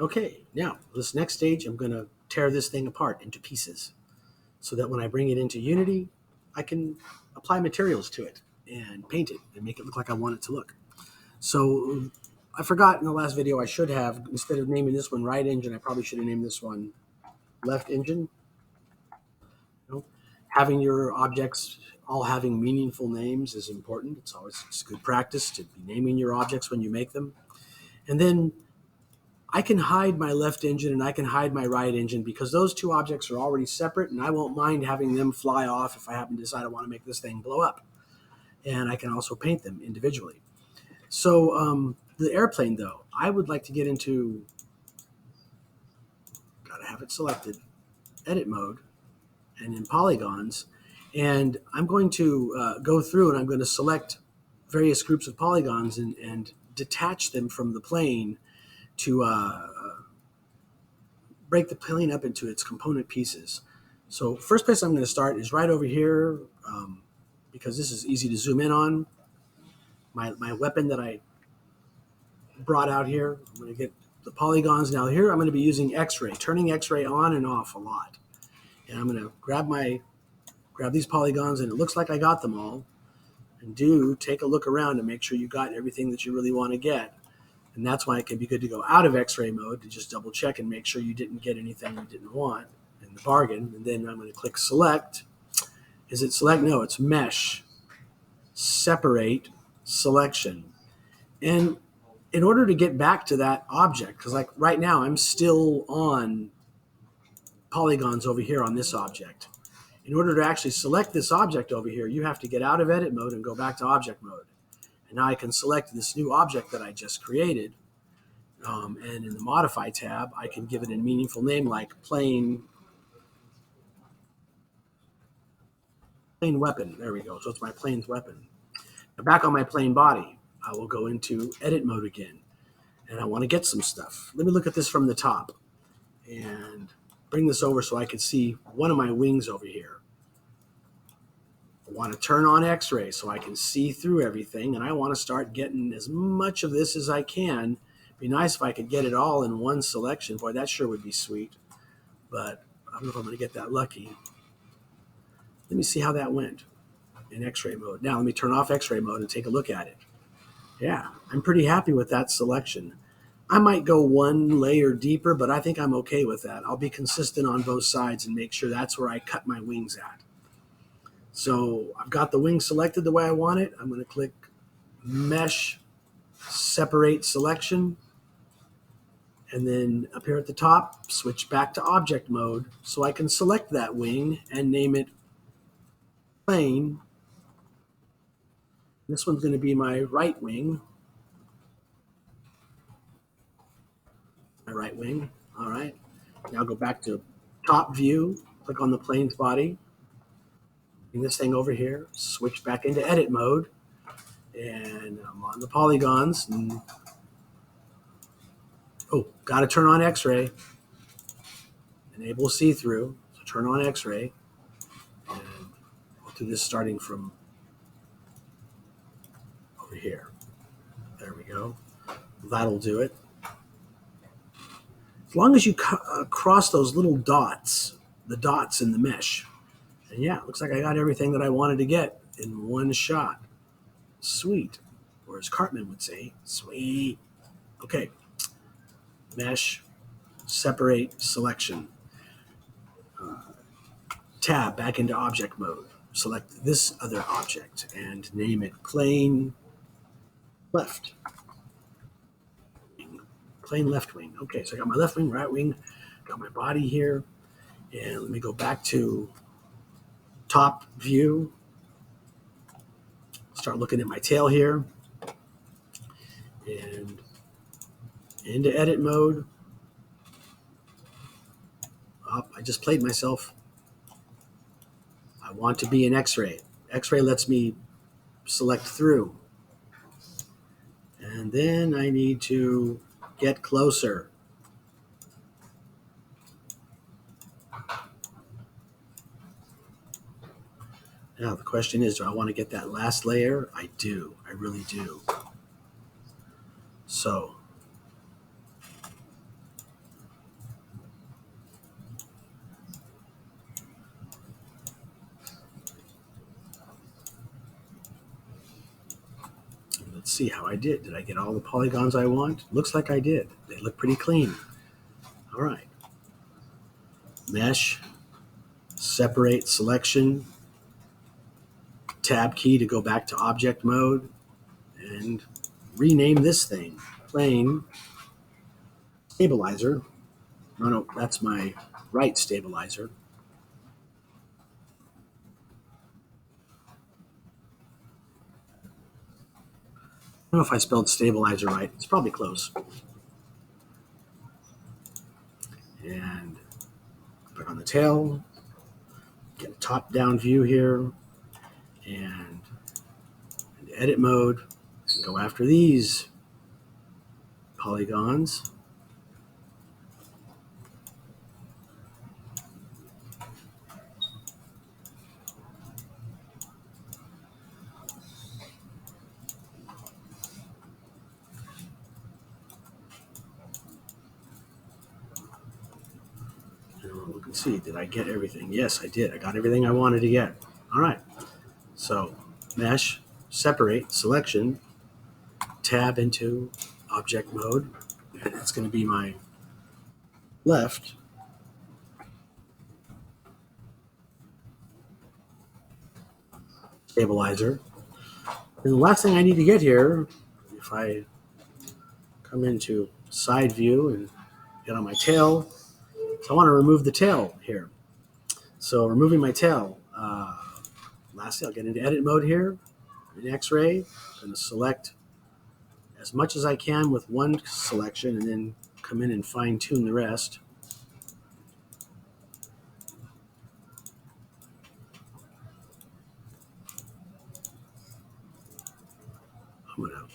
Okay, now this next stage, I'm going to tear this thing apart into pieces so that when I bring it into Unity, I can apply materials to it and paint it and make it look like I want it to look. So I forgot in the last video, I should have, instead of naming this one right engine, I probably should have named this one left engine. You know, having your objects all having meaningful names is important. It's good practice to be naming your objects when you make them. And then I can hide my left engine and I can hide my right engine because those two objects are already separate, and I won't mind having them fly off if I happen to decide I want to make this thing blow up. And I can also paint them individually. So the airplane, though, I would like to get into, gotta have it selected, edit mode, and in polygons. And I'm going to go through and I'm going to select various groups of polygons and detach them from the plane to break the plane up into its component pieces. So first place I'm going to start is right over here, because this is easy to zoom in on. My weapon that I brought out here, I'm going to get the polygons. Now here I'm going to be using X-ray, turning X-ray on and off a lot. And I'm going to grab these polygons, and it looks like I got them all. And take a look around to make sure you got everything that you really want to get. And that's why it can be good to go out of X-ray mode to just double check and make sure you didn't get anything you didn't want in the bargain. And then I'm going to click select. Is it select? No, it's mesh, separate, selection. And in order to get back to that object, because like right now I'm still on polygons over here on this object. In order to actually select this object over here, you have to get out of edit mode and go back to object mode. And now I can select this new object that I just created. And in the Modify tab, I can give it a meaningful name like plane weapon. There we go. So it's my plane's weapon. Now back on my plane body, I will go into edit mode again. And I want to get some stuff. Let me look at this from the top and bring this over so I can see one of my wings over here. I want to turn on X-ray so I can see through everything, and I want to start getting as much of this as I can. It'd be nice if I could get it all in one selection. Boy, that sure would be sweet, but I don't know if I'm going to get that lucky. Let me see how that went in X-ray mode. Now let me turn off X-ray mode and take a look at it. Yeah, I'm pretty happy with that selection. I might go one layer deeper, but I think I'm okay with that. I'll be consistent on both sides and make sure that's where I cut my wings at. So I've got the wing selected the way I want it. I'm going to click Mesh, Separate Selection. And then up here at the top, switch back to object mode so I can select that wing and name it plane. This one's going to be my right wing. My right wing. All right. Now go back to top view, click on the plane's body. Bring this thing over here, switch back into edit mode, and I'm on the polygons. And, got to turn on X-ray. Enable see-through. So turn on X-ray. And I'll do this starting from over here. There we go. That'll do it. As long as you cross those little dots, the dots in the mesh. And yeah, it looks like I got everything that I wanted to get in one shot. Sweet. Or as Cartman would say, sweet. Okay. Mesh, separate, selection. Tab back into object mode. Select this other object and name it plane left. Plane left wing. Okay, so I got my left wing, right wing, got my body here. And let me go back to top view. Start looking at my tail here. And into edit mode. I just played myself. I want to be in X-ray. X-ray lets me select through. And then I need to get closer. Now the question is, do I want to get that last layer? I do. I really do. So Let's see how I did. Did I get all the polygons I want? Looks like I did. They look pretty clean. All right. Mesh, separate, selection, tab key to go back to object mode, and rename this thing plane stabilizer. No, that's my right stabilizer. I don't know if I spelled stabilizer right. It's probably close. And put on the tail, get a top-down view here, and edit mode, and go after these polygons. And look and see, did I get everything? Yes, I did. I got everything I wanted to get. All right. So mesh, separate, selection, tab into object mode, and it's going to be my left. Stabilizer. And the last thing I need to get here, if I come into side view and get on my tail, so I want to remove the tail here. So removing my tail. Lastly, I'll get into edit mode here in X-ray. I'm going to select as much as I can with one selection and then come in and fine tune the rest. I'm going to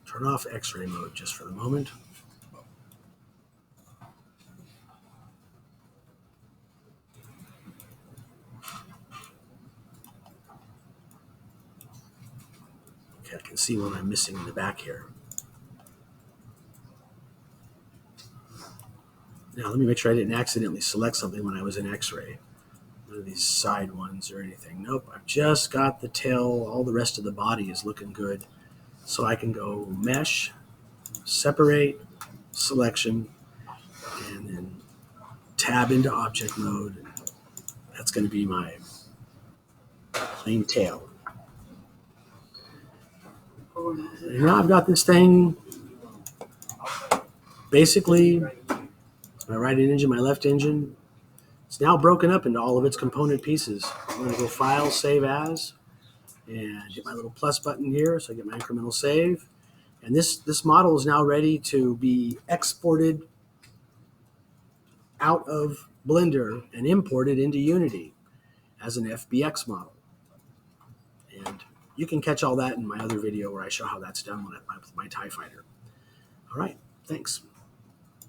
turn off X-ray mode just for the moment. Okay, I can see what I'm missing in the back here. Now let me make sure I didn't accidentally select something when I was in X-ray. None of these side ones or anything. Nope, I've just got the tail. All the rest of the body is looking good. So I can go mesh, separate, selection, and then tab into object mode. That's going to be my plain tail. And now I've got this thing basically my right engine, my left engine. It's now broken up into all of its component pieces. I'm going to go File, Save As, and hit my little plus button here so I get my incremental save. And this model is now ready to be exported out of Blender and imported into Unity as an FBX model. And you can catch all that in my other video where I show how that's done with my TIE Fighter. All right, thanks.